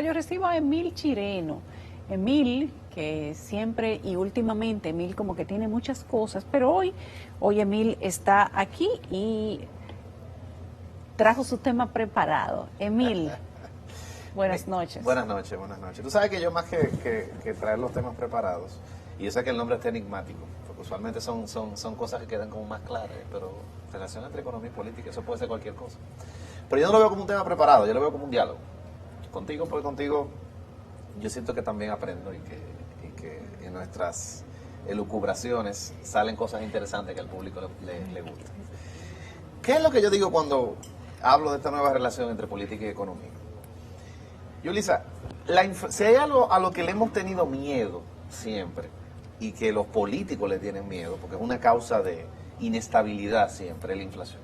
Yo recibo a Emil Chireno. Emil, que siempre y últimamente, Emil como que tiene muchas cosas, pero hoy Emil está aquí y trajo su tema preparado. Emil, buenas noches. Buenas noches, buenas noches. Tú sabes que yo más que traer los temas preparados, y yo sé que el nombre está enigmático, porque usualmente son cosas que quedan como más claras, pero relación entre economía y política, eso puede ser cualquier cosa. Pero yo no lo veo como un tema preparado, yo lo veo como un diálogo. Contigo, porque contigo yo siento que también aprendo y que en nuestras elucubraciones salen cosas interesantes que al público le gusta. ¿Qué es lo que yo digo cuando hablo de esta nueva relación entre política y economía? Yulisa, si hay algo a lo que le hemos tenido miedo siempre y que los políticos le tienen miedo, porque es una causa de inestabilidad siempre, la inflación.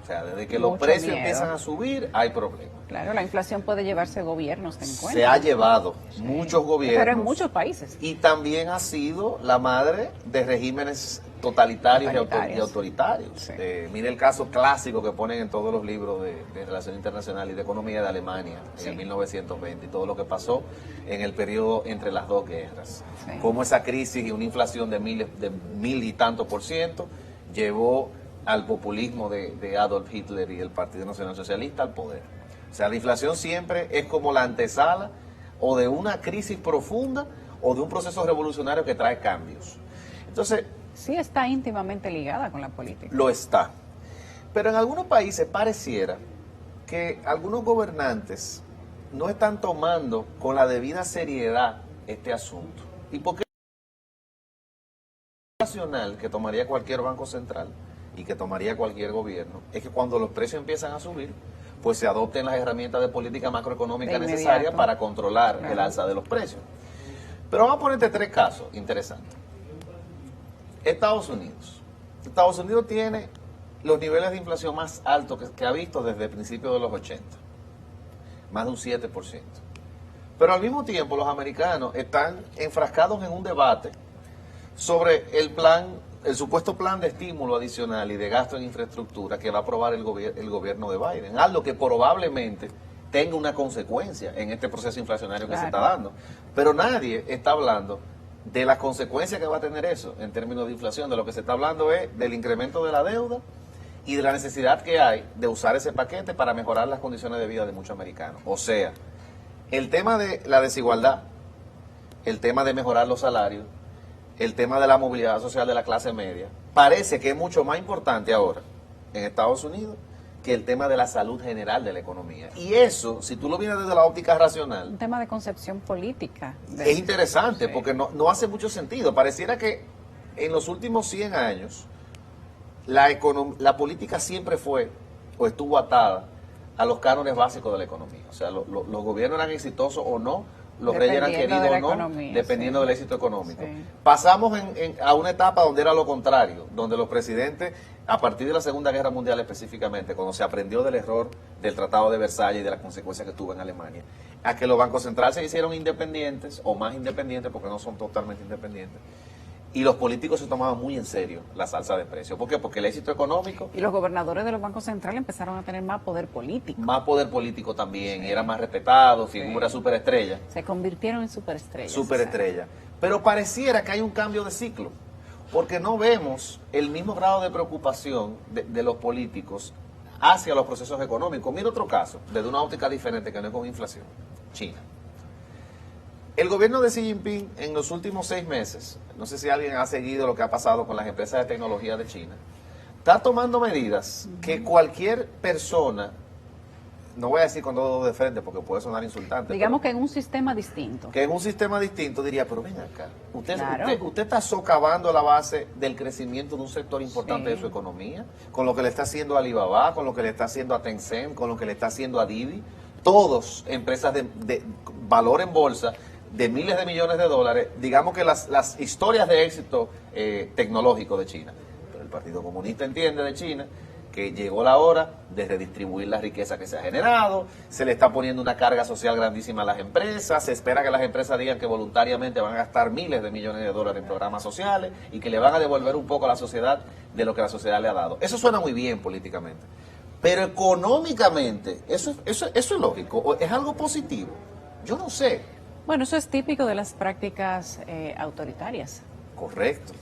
O sea, desde que los precios empiezan a subir, hay problemas. Claro, la inflación puede llevarse gobiernos en cuenta. Se ha llevado muchos gobiernos. Pero en muchos países. Y también ha sido la madre de regímenes totalitarios y autoritarios. Sí. Mire el caso clásico que ponen en todos los libros de Relación Internacional y de Economía de Alemania en el 1920 y todo lo que pasó en el periodo entre las dos guerras. Sí. Cómo esa crisis y una inflación de mil y tantos % llevó al populismo de Adolf Hitler y el Partido Nacional Socialista al poder. O sea, la inflación siempre es como la antesala o de una crisis profunda o de un proceso revolucionario que trae cambios. Entonces, Sí está íntimamente ligada con la política. lo está. Pero en algunos países pareciera que algunos gobernantes no están tomando con la debida seriedad este asunto. ¿Y por qué? Nacional que tomaría cualquier banco central y que tomaría cualquier gobierno es que cuando los precios empiezan a subir, pues se adopten las herramientas de política macroeconómica necesarias para controlar el alza de los precios. Pero vamos a ponerte tres casos interesantes. Estados Unidos. Estados Unidos tiene los niveles de inflación más altos que ha visto desde principios de los 80. Más de un 7%. Pero al mismo tiempo los americanos están enfrascados en un debate sobre el supuesto plan de estímulo adicional y de gasto en infraestructura que va a aprobar el gobierno de Biden, algo que probablemente tenga una consecuencia en este proceso inflacionario que se está dando. Pero nadie está hablando de las consecuencias que va a tener eso en términos de inflación. De lo que se está hablando es del incremento de la deuda y de la necesidad que hay de usar ese paquete para mejorar las condiciones de vida de muchos americanos. O sea, el tema de la desigualdad, el tema de mejorar los salarios, el tema de la movilidad social de la clase media, parece que es mucho más importante ahora en Estados Unidos que el tema de la salud general de la economía. Y eso, si tú lo vienes desde la óptica racional, Un tema de concepción política. es interesante, Sí. porque no hace mucho sentido. Pareciera que en los últimos 100 años la política siempre fue o estuvo atada a los cánones básicos de la economía. O sea, los gobiernos eran exitosos o no, los reyes eran Dependiendo queridos de o la no, economía, dependiendo sí. del éxito económico. Sí. Pasamos a una etapa donde era lo contrario, donde los presidentes, a partir de la Segunda Guerra Mundial específicamente, cuando se aprendió del error del Tratado de Versalles y de las consecuencias que tuvo en Alemania, a que los bancos centrales se hicieron independientes, o más independientes, porque no son totalmente independientes, y los políticos se tomaban muy en serio la alza de precios. ¿Por qué? Porque el éxito económico, Y los gobernadores de los bancos centrales empezaron a tener más poder político. más poder político también, y era más respetado, figura superestrella. Se convirtieron en superestrellas. Superestrella. Pero pareciera que hay un cambio de ciclo, porque no vemos el mismo grado de preocupación de los políticos hacia los procesos económicos. Mira otro caso, desde una óptica diferente que no es con inflación. China. El gobierno de Xi Jinping en los últimos 6 meses, no sé si alguien ha seguido lo que ha pasado con las empresas de tecnología de China, está tomando medidas que cualquier persona, no voy a decir con todo de frente porque puede sonar insultante, Digamos pero que en un sistema distinto. que en un sistema distinto diría, pero ven acá, Claro. usted está socavando la base del crecimiento de un sector importante Sí. de su economía, con lo que le está haciendo a Alibaba, con lo que le está haciendo a Tencent, con lo que le está haciendo a Didi, todos empresas de valor en bolsa, de miles de millones de dólares, digamos que las historias de éxito tecnológico de China. Pero el Partido Comunista entiende de China que llegó la hora de redistribuir la riqueza que se ha generado, se le está poniendo una carga social grandísima a las empresas, se espera que las empresas digan que voluntariamente van a gastar miles de millones de dólares en programas sociales y que le van a devolver un poco a la sociedad de lo que la sociedad le ha dado. Eso suena muy bien políticamente, pero económicamente, eso es lógico, es algo positivo. Yo no sé. Bueno, eso es típico de las prácticas autoritarias. Correcto.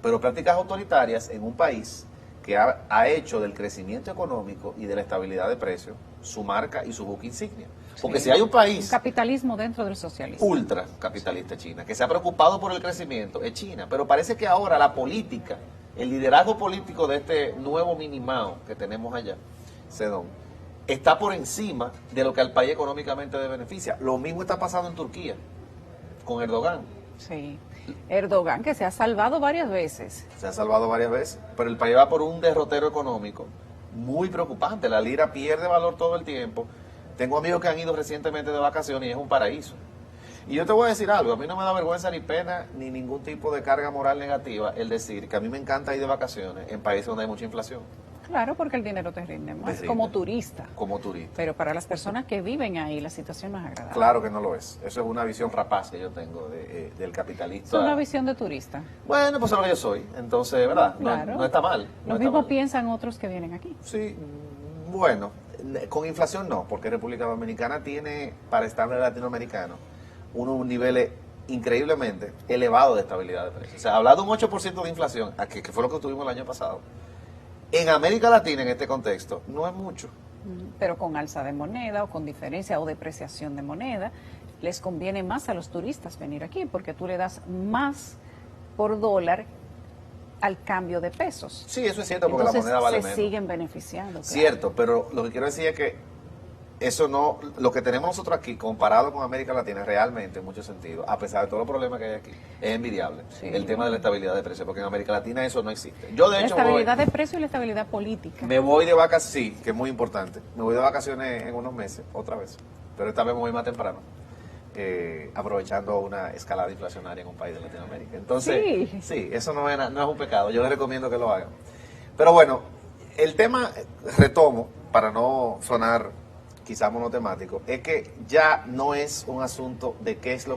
Pero prácticas autoritarias en un país que ha hecho del crecimiento económico y de la estabilidad de precios su marca y su buque insignia. Porque Sí. si hay un país Un capitalismo dentro del socialismo. ultra capitalista, China, que se ha preocupado por el crecimiento, es China. Pero parece que ahora la política, el liderazgo político de este nuevo Minimao que tenemos allá, Sedón, está por encima de lo que al país económicamente le beneficia. Lo mismo está pasando en Turquía, con Erdogan. Sí. Erdogan, que se ha salvado varias veces. Se ha salvado varias veces, pero el país va por un derrotero económico muy preocupante. La lira pierde valor todo el tiempo. Tengo amigos que han ido recientemente de vacaciones y es un paraíso. Y yo te voy a decir algo, a mí no me da vergüenza ni pena ni ningún tipo de carga moral negativa el decir que a mí me encanta ir de vacaciones en países donde hay mucha inflación. Claro, porque el dinero te rinde más Te como rinde. turista. Como turista. Pero para las personas que viven ahí, la situación no es agradable. Claro que no lo es. Eso es una visión rapaz que yo tengo del capitalista. Es una visión de turista. Bueno, pues es lo que yo soy. Entonces, ¿verdad? Claro. No está mal. No Lo está mismo mal. piensan otros que vienen aquí. Sí, bueno, con inflación no, porque República Dominicana tiene, para estándar latinoamericano, unos niveles increíblemente elevados de estabilidad de precios. O sea, hablar de un 8% de inflación, que fue lo que tuvimos el año pasado, en América Latina, en este contexto, no es mucho. Pero con alza de moneda o con diferencia o depreciación de moneda, les conviene más a los turistas venir aquí porque tú le das más por dólar al cambio de pesos. Sí, eso es cierto, porque Entonces, la moneda vale se menos. siguen beneficiando. Claro. Cierto, pero lo que quiero decir es que eso no, lo que tenemos nosotros aquí comparado con América Latina realmente en muchos sentidos, a pesar de todos los problemas que hay aquí, es envidiable. Sí. El tema de la estabilidad de precios, porque en América Latina eso no existe. Yo de La hecho estabilidad de precio y la estabilidad política. me voy de vacaciones, sí, que es muy importante. Me voy de vacaciones en unos meses, otra vez. Pero esta vez me voy más temprano, aprovechando una escalada inflacionaria en un país de Latinoamérica. Entonces, sí, eso no es un pecado. Yo les recomiendo que lo hagan. Pero bueno, el tema, retomo, para no sonar quizás monotemático, es que ya no es un asunto de qué es lo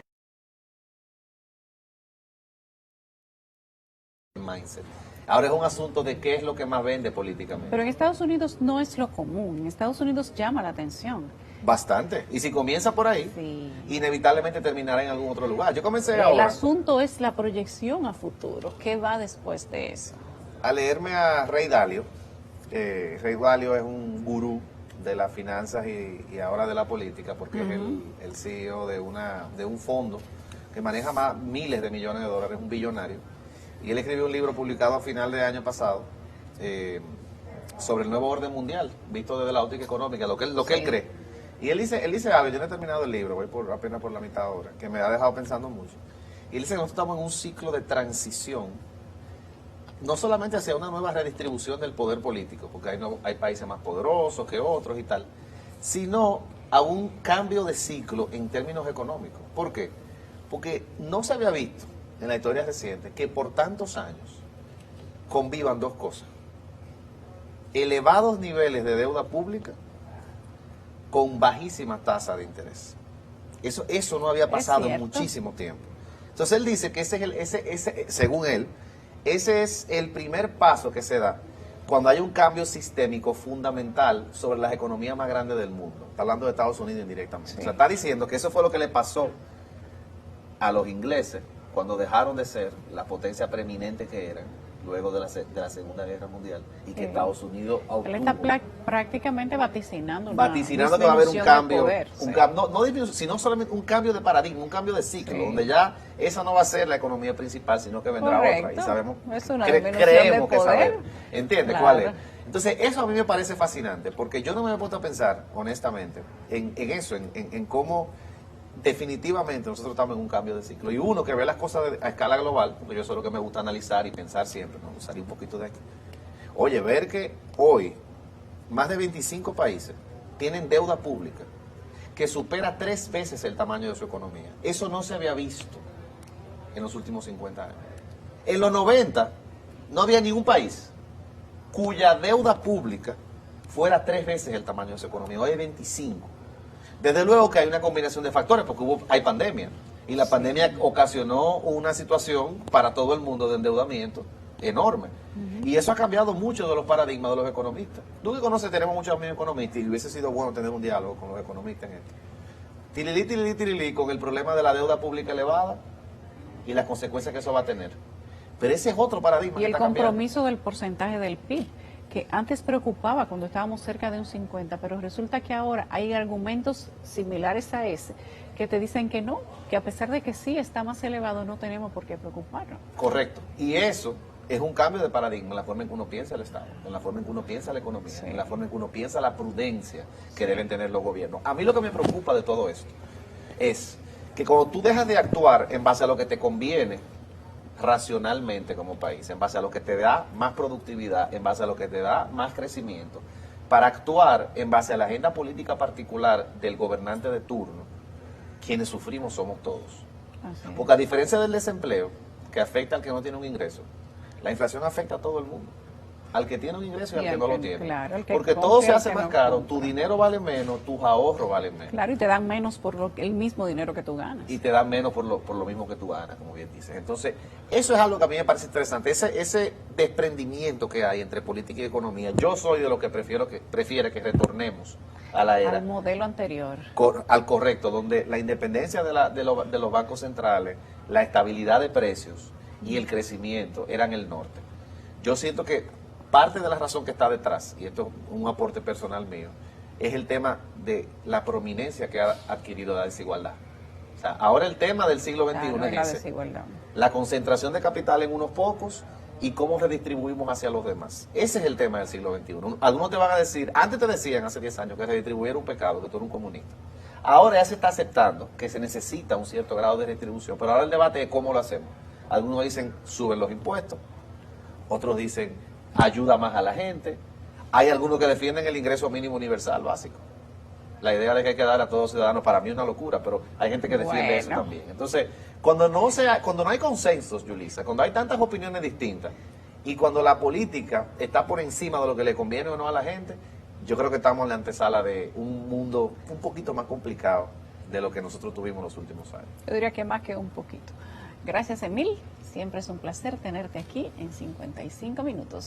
que mindset. Ahora es un asunto de qué es lo que más vende políticamente. Pero en Estados Unidos no es lo común. En Estados Unidos llama la atención. Bastante. Y si comienza por ahí, Sí. inevitablemente terminará en algún otro lugar. Yo comencé El ahora asunto es la proyección a futuro. ¿Qué va después de eso? a leerme a Ray Dalio. Ray Dalio es un gurú de las finanzas y ahora de la política, porque es el CEO de un fondo que maneja miles de millones de dólares, un billonario. Y él escribió un libro publicado a final de año pasado sobre el nuevo orden mundial, visto desde la óptica económica, lo que él cree. Y él dice algo, yo no he terminado el libro, voy apenas por la mitad ahora, que me ha dejado pensando mucho. Y él dice que nosotros estamos en un ciclo de transición, no solamente hacia una nueva redistribución del poder político, porque hay países más poderosos que otros y tal, sino a un cambio de ciclo en términos económicos. ¿Por qué? Porque no se había visto en la historia reciente que por tantos años convivan dos cosas: elevados niveles de deuda pública con bajísima tasa de interés. Eso no había pasado en muchísimo tiempo. Entonces él dice que según él, ese es el primer paso que se da cuando hay un cambio sistémico fundamental sobre las economías más grandes del mundo. Está hablando de Estados Unidos indirectamente. Sí. O sea, está diciendo que eso fue lo que le pasó a los ingleses cuando dejaron de ser la potencia preeminente que eran luego de la Segunda Guerra Mundial y que Estados Unidos obtuvo. Él está prácticamente vaticinando que va a haber un cambio, poder, no disminución, sino solamente un cambio de paradigma, un cambio de ciclo, donde ya esa no va a ser la economía principal, sino que vendrá otra. Y sabemos, creemos que saber. ¿Entiendes cuál es? Entonces, eso a mí me parece fascinante, porque yo no me he puesto a pensar, honestamente, en eso, en cómo definitivamente nosotros estamos en un cambio de ciclo. Y uno que ve las cosas a escala global, porque yo eso es lo que me gusta analizar y pensar siempre, ¿no? Salir un poquito de aquí. Oye, ver que hoy más de 25 países tienen deuda pública que supera 3 veces el tamaño de su economía. Eso no se había visto en los últimos 50 años. En los 90 no había ningún país cuya deuda pública fuera 3 veces el tamaño de su economía. Hoy hay 25. Desde luego que hay una combinación de factores, porque hay pandemia, y la pandemia ocasionó una situación para todo el mundo de endeudamiento enorme. Y eso ha cambiado mucho de los paradigmas de los economistas. Tú que conoces, tenemos muchos amigos economistas, y hubiese sido bueno tener un diálogo con los economistas en esto. tirilí, con el problema de la deuda pública elevada y las consecuencias que eso va a tener. Pero ese es otro paradigma. Y el compromiso del porcentaje del PIB, que antes preocupaba cuando estábamos cerca de un 50, pero resulta que ahora hay argumentos similares a ese que te dicen que no, que a pesar de que sí está más elevado, no tenemos por qué preocuparnos. Correcto. Y eso es un cambio de paradigma en la forma en que uno piensa el Estado, en la forma en que uno piensa la economía, sí, en la forma en que uno piensa la prudencia que deben tener los gobiernos. A mí lo que me preocupa de todo esto es que cuando tú dejas de actuar en base a lo que te conviene racionalmente como país, en base a lo que te da más productividad, en base a lo que te da más crecimiento, para actuar en base a la agenda política particular del gobernante de turno, quienes sufrimos somos todos. Porque a diferencia del desempleo, que afecta al que no tiene un ingreso, la inflación afecta a todo el mundo, al que tiene un ingreso y al que no lo tiene. Claro, porque todo se hace más caro, tu dinero vale menos, tus ahorros valen menos. Claro, y te dan menos por el mismo dinero que tú ganas. Y te dan menos por lo mismo que tú ganas, como bien dices. Entonces, eso es algo que a mí me parece interesante, ese desprendimiento que hay entre política y economía. Yo soy de los que prefiere que retornemos a la era. Al modelo anterior. Al correcto, donde la independencia de los bancos centrales, la estabilidad de precios y el crecimiento eran el norte. Yo siento que parte de la razón que está detrás, y esto es un aporte personal mío, es el tema de la prominencia que ha adquirido la desigualdad. O sea, ahora el tema del siglo XXI es ese, la concentración de capital en unos pocos y cómo redistribuimos hacia los demás. Ese es el tema del siglo XXI. Algunos te van a decir, antes te decían hace 10 años que redistribuir era un pecado, que tú eres un comunista. Ahora ya se está aceptando que se necesita un cierto grado de redistribución, pero ahora el debate es cómo lo hacemos. Algunos dicen, suben los impuestos, otros dicen, ayuda más a la gente. Hay algunos que defienden el ingreso mínimo universal básico. La idea de que hay que dar a todos los ciudadanos, para mí es una locura, pero hay gente que defiende eso también. Entonces, cuando no hay consensos, Yulisa, cuando hay tantas opiniones distintas y cuando la política está por encima de lo que le conviene o no a la gente, yo creo que estamos en la antesala de un mundo un poquito más complicado de lo que nosotros tuvimos los últimos años. Yo diría que más que un poquito. Gracias, Emil. Siempre es un placer tenerte aquí en 55 minutos.